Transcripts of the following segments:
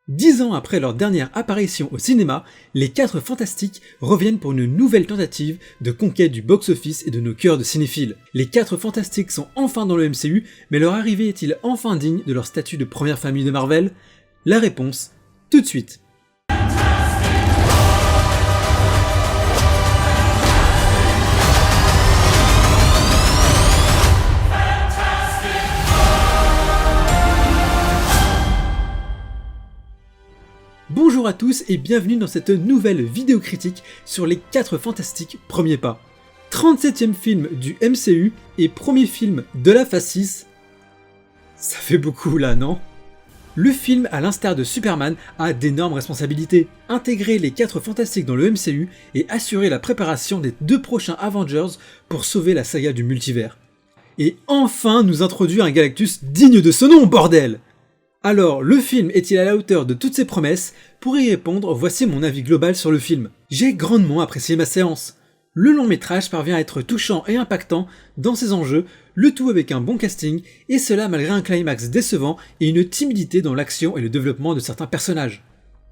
10 ans après leur dernière apparition au cinéma, les 4 Fantastiques reviennent pour une nouvelle tentative de conquête du box-office et de nos cœurs de cinéphiles. Les 4 Fantastiques sont enfin dans le MCU, mais leur arrivée est-il enfin digne de leur statut de première famille de Marvel? La réponse, tout de suite. Bonjour à tous et bienvenue dans cette nouvelle vidéo critique sur les 4 Fantastiques Premier Pas. 37e film du MCU et premier film de la phase 6. Ça fait beaucoup là, non? Le film, à l'instar de Superman, a d'énormes responsabilités. Intégrer les 4 Fantastiques dans le MCU et assurer la préparation des 2 prochains Avengers pour sauver la saga du multivers. Et enfin nous introduire un Galactus digne de ce nom, bordel! Alors, le film est-il à la hauteur de toutes ses promesses? Pour y répondre, voici mon avis global sur le film. J'ai grandement apprécié ma séance. Le long métrage parvient à être touchant et impactant dans ses enjeux, le tout avec un bon casting, et cela malgré un climax décevant et une timidité dans l'action et le développement de certains personnages.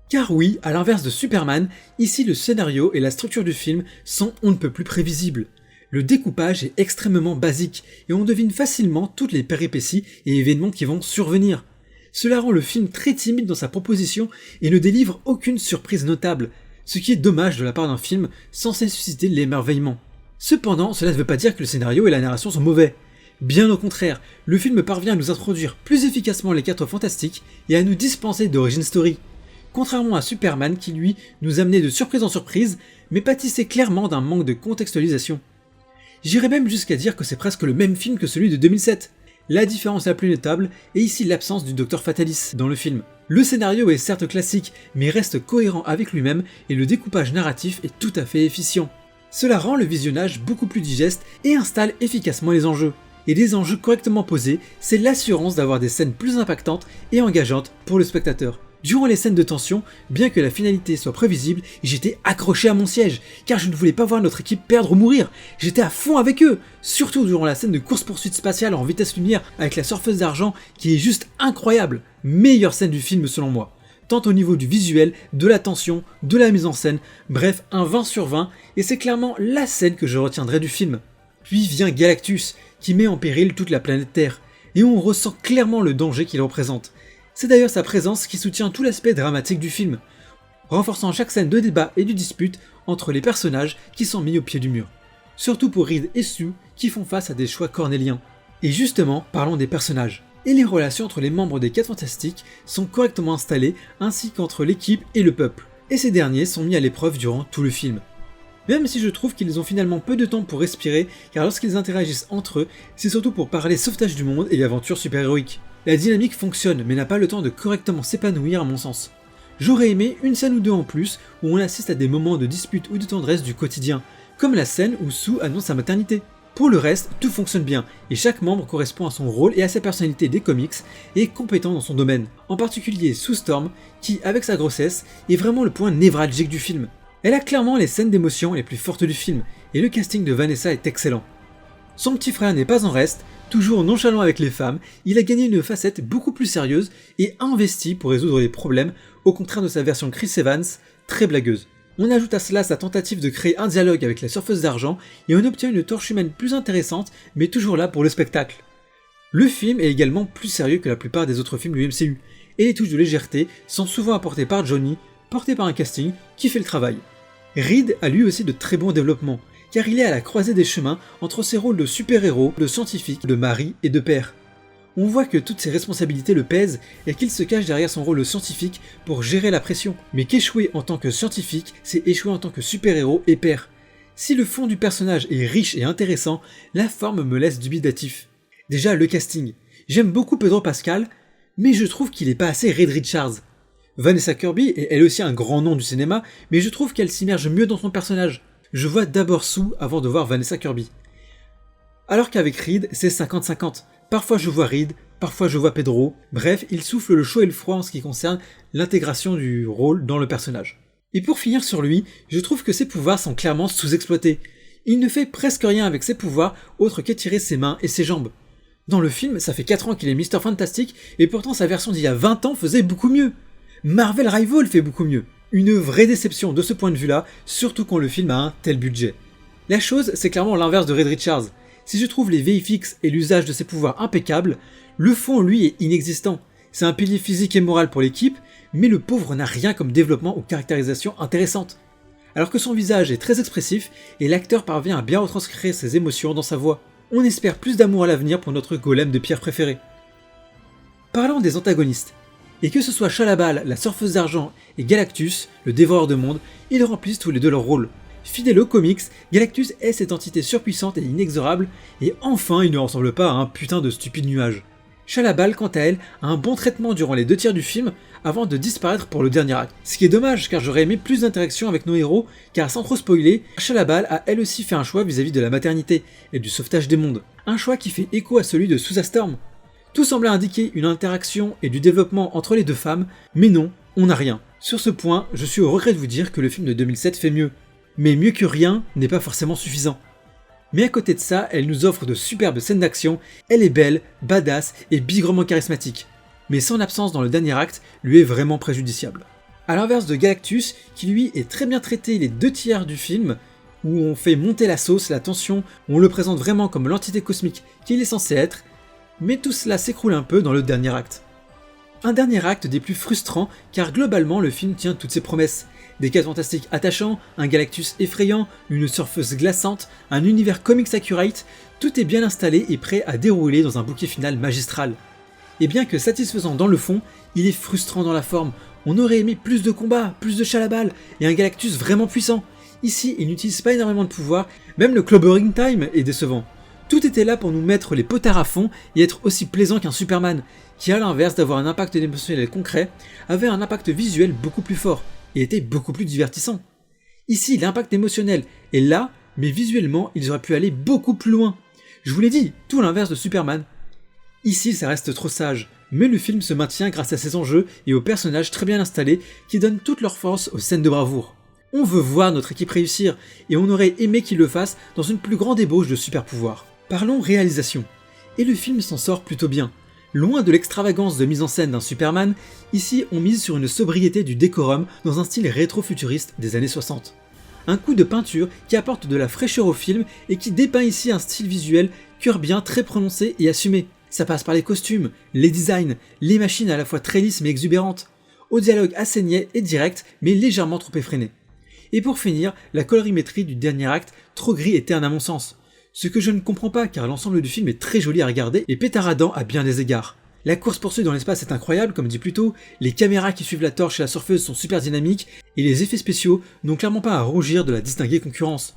Car oui, à l'inverse de Superman, ici le scénario et la structure du film sont on ne peut plus prévisibles. Le découpage est extrêmement basique, et on devine facilement toutes les péripéties et événements qui vont survenir. Cela rend le film très timide dans sa proposition et ne délivre aucune surprise notable, ce qui est dommage de la part d'un film censé susciter l'émerveillement. Cependant, cela ne veut pas dire que le scénario et la narration sont mauvais. Bien au contraire, le film parvient à nous introduire plus efficacement les 4 Fantastiques et à nous dispenser d'origin story. Contrairement à Superman qui lui nous amenait de surprise en surprise, mais pâtissait clairement d'un manque de contextualisation. J'irais même jusqu'à dire que c'est presque le même film que celui de 2007. La différence la plus notable est ici l'absence du Dr Fatalis dans le film. Le scénario est certes classique, mais reste cohérent avec lui-même et le découpage narratif est tout à fait efficient. Cela rend le visionnage beaucoup plus digeste et installe efficacement les enjeux. Et des enjeux correctement posés, c'est l'assurance d'avoir des scènes plus impactantes et engageantes pour le spectateur. Durant les scènes de tension, bien que la finalité soit prévisible, j'étais accroché à mon siège, car je ne voulais pas voir notre équipe perdre ou mourir. J'étais à fond avec eux, surtout durant la scène de course-poursuite spatiale en vitesse lumière avec la surfeuse d'argent qui est juste incroyable. Meilleure scène du film selon moi, tant au niveau du visuel, de la tension, de la mise en scène, bref un 20 sur 20, et c'est clairement la scène que je retiendrai du film. Puis vient Galactus, qui met en péril toute la planète Terre, et on ressent clairement le danger qu'il représente. C'est d'ailleurs sa présence qui soutient tout l'aspect dramatique du film, renforçant chaque scène de débat et de dispute entre les personnages qui sont mis au pied du mur. Surtout pour Reed et Sue qui font face à des choix cornéliens. Et justement, parlons des personnages. Et les relations entre les membres des 4 Fantastiques sont correctement installées, ainsi qu'entre l'équipe et le peuple. Et ces derniers sont mis à l'épreuve durant tout le film. Même si je trouve qu'ils ont finalement peu de temps pour respirer, car lorsqu'ils interagissent entre eux, c'est surtout pour parler sauvetage du monde et l'aventure super-héroïque. La dynamique fonctionne, mais n'a pas le temps de correctement s'épanouir à mon sens. J'aurais aimé une scène ou deux en plus, où on assiste à des moments de dispute ou de tendresse du quotidien, comme la scène où Sue annonce sa maternité. Pour le reste, tout fonctionne bien, et chaque membre correspond à son rôle et à sa personnalité des comics, et est compétent dans son domaine. En particulier Sue Storm, qui, avec sa grossesse, est vraiment le point névralgique du film. Elle a clairement les scènes d'émotion les plus fortes du film, et le casting de Vanessa est excellent. Son petit frère n'est pas en reste, toujours nonchalant avec les femmes, il a gagné une facette beaucoup plus sérieuse et investie pour résoudre les problèmes, au contraire de sa version Chris Evans, très blagueuse. On ajoute à cela sa tentative de créer un dialogue avec la surfeuse d'argent et on obtient une torche humaine plus intéressante, mais toujours là pour le spectacle. Le film est également plus sérieux que la plupart des autres films du MCU, et les touches de légèreté sont souvent apportées par Johnny, portées par un casting qui fait le travail. Reed a lui aussi de très bons développements, car il est à la croisée des chemins entre ses rôles de super-héros, de scientifique, de mari et de père. On voit que toutes ses responsabilités le pèsent et qu'il se cache derrière son rôle de scientifique pour gérer la pression, mais qu'échouer en tant que scientifique, c'est échouer en tant que super-héros et père. Si le fond du personnage est riche et intéressant, la forme me laisse dubitatif. Déjà le casting. J'aime beaucoup Pedro Pascal, mais je trouve qu'il n'est pas assez Reed Richards. Vanessa Kirby est elle aussi un grand nom du cinéma, mais je trouve qu'elle s'immerge mieux dans son personnage. Je vois d'abord Sue avant de voir Vanessa Kirby. Alors qu'avec Reed, c'est 50-50. Parfois je vois Reed, parfois je vois Pedro. Bref, il souffle le chaud et le froid en ce qui concerne l'intégration du rôle dans le personnage. Et pour finir sur lui, je trouve que ses pouvoirs sont clairement sous-exploités. Il ne fait presque rien avec ses pouvoirs autre qu'étirer ses mains et ses jambes. Dans le film, ça fait 4 ans qu'il est Mr Fantastic et pourtant sa version d'il y a 20 ans faisait beaucoup mieux. Marvel Rival fait beaucoup mieux. Une vraie déception de ce point de vue-là, surtout quand le film a un tel budget. La chose, c'est clairement l'inverse de Reed Richards. Si je trouve les VFX et l'usage de ses pouvoirs impeccables, le fond, lui, est inexistant. C'est un pilier physique et moral pour l'équipe, mais le pauvre n'a rien comme développement ou caractérisation intéressante. Alors que son visage est très expressif et l'acteur parvient à bien retranscrire ses émotions dans sa voix. On espère plus d'amour à l'avenir pour notre golem de pierre préféré. Parlons des antagonistes. Et que ce soit Shalla-Bal, la surfeuse d'argent, et Galactus, le dévoreur de monde, ils remplissent tous les deux leur rôle. Fidèle aux comics, Galactus est cette entité surpuissante et inexorable, et enfin il ne ressemble pas à un putain de stupide nuage. Shalla-Bal, quant à elle, a un bon traitement durant les 2/3 du film, avant de disparaître pour le dernier acte. Ce qui est dommage, car j'aurais aimé plus d'interactions avec nos héros, car sans trop spoiler, Shalla-Bal a elle aussi fait un choix vis-à-vis de la maternité, et du sauvetage des mondes. Un choix qui fait écho à celui de Susa Storm. Tout semblait indiquer une interaction et du développement entre les deux femmes, mais non, on n'a rien. Sur ce point, je suis au regret de vous dire que le film de 2007 fait mieux. Mais mieux que rien n'est pas forcément suffisant. Mais à côté de ça, elle nous offre de superbes scènes d'action, elle est belle, badass et bigrement charismatique. Mais son absence dans le dernier acte lui est vraiment préjudiciable. A l'inverse de Galactus, qui lui est très bien traité les 2/3 du film, où on fait monter la sauce, la tension, où on le présente vraiment comme l'entité cosmique qu'il est censé être, mais tout cela s'écroule un peu dans le dernier acte. Un dernier acte des plus frustrants, car globalement le film tient toutes ses promesses. Des 4 fantastiques attachants, un Galactus effrayant, une surfeuse glaçante, un univers comics accurate, tout est bien installé et prêt à dérouler dans un bouquet final magistral. Et bien que satisfaisant dans le fond, il est frustrant dans la forme. On aurait aimé plus de combats, plus de Shalla-Bal et un Galactus vraiment puissant. Ici, il n'utilise pas énormément de pouvoir, même le clobbering time est décevant. Tout était là pour nous mettre les potards à fond et être aussi plaisant qu'un Superman, qui à l'inverse d'avoir un impact émotionnel concret, avait un impact visuel beaucoup plus fort et était beaucoup plus divertissant. Ici, l'impact émotionnel est là, mais visuellement, ils auraient pu aller beaucoup plus loin. Je vous l'ai dit, tout l'inverse de Superman. Ici, ça reste trop sage, mais le film se maintient grâce à ses enjeux et aux personnages très bien installés qui donnent toute leur force aux scènes de bravoure. On veut voir notre équipe réussir, et on aurait aimé qu'ils le fassent dans une plus grande ébauche de super pouvoirs. Parlons réalisation. Et le film s'en sort plutôt bien. Loin de l'extravagance de mise en scène d'un Superman, ici on mise sur une sobriété du décorum dans un style rétro-futuriste des années 60. Un coup de peinture qui apporte de la fraîcheur au film et qui dépeint ici un style visuel curbien très prononcé et assumé. Ça passe par les costumes, les designs, les machines à la fois très lisses mais exubérantes, au dialogue assez niais et direct mais légèrement trop effréné. Et pour finir, la colorimétrie du dernier acte, trop gris et terne à mon sens. Ce que je ne comprends pas car l'ensemble du film est très joli à regarder et pétaradant à bien des égards. La course-poursuite dans l'espace est incroyable comme dit plus tôt, les caméras qui suivent la torche et la surfeuse sont super dynamiques et les effets spéciaux n'ont clairement pas à rougir de la distinguée concurrence.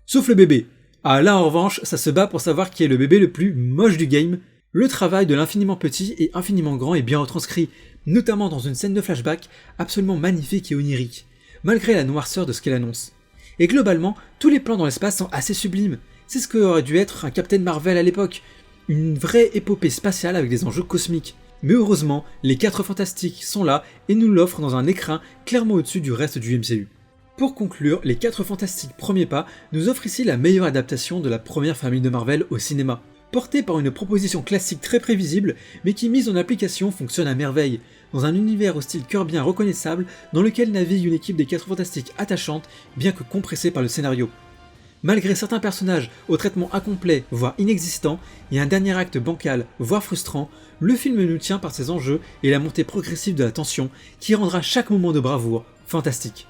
Sauf le bébé. Ah là en revanche, ça se bat pour savoir qui est le bébé le plus moche du game. Le travail de l'infiniment petit et infiniment grand est bien retranscrit, notamment dans une scène de flashback absolument magnifique et onirique, malgré la noirceur de ce qu'elle annonce. Et globalement, tous les plans dans l'espace sont assez sublimes. C'est ce qu'aurait dû être un Captain Marvel à l'époque, une vraie épopée spatiale avec des enjeux cosmiques. Mais heureusement, les 4 fantastiques sont là et nous l'offrent dans un écrin clairement au-dessus du reste du MCU. Pour conclure, les 4 fantastiques premiers pas nous offrent ici la meilleure adaptation de la première famille de Marvel au cinéma. Portée par une proposition classique très prévisible, mais qui mise en application fonctionne à merveille, dans un univers au style curbien reconnaissable dans lequel navigue une équipe des 4 fantastiques attachante, bien que compressée par le scénario. Malgré certains personnages au traitement incomplet, voire inexistant, et un dernier acte bancal, voire frustrant, le film nous tient par ses enjeux et la montée progressive de la tension qui rendra chaque moment de bravoure fantastique.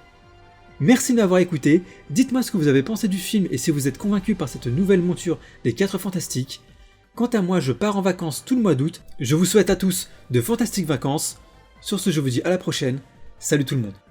Merci de m'avoir écouté, dites-moi ce que vous avez pensé du film et si vous êtes convaincu par cette nouvelle monture des 4 fantastiques. Quant à moi, je pars en vacances tout le mois d'août, je vous souhaite à tous de fantastiques vacances. Sur ce, je vous dis à la prochaine, salut tout le monde.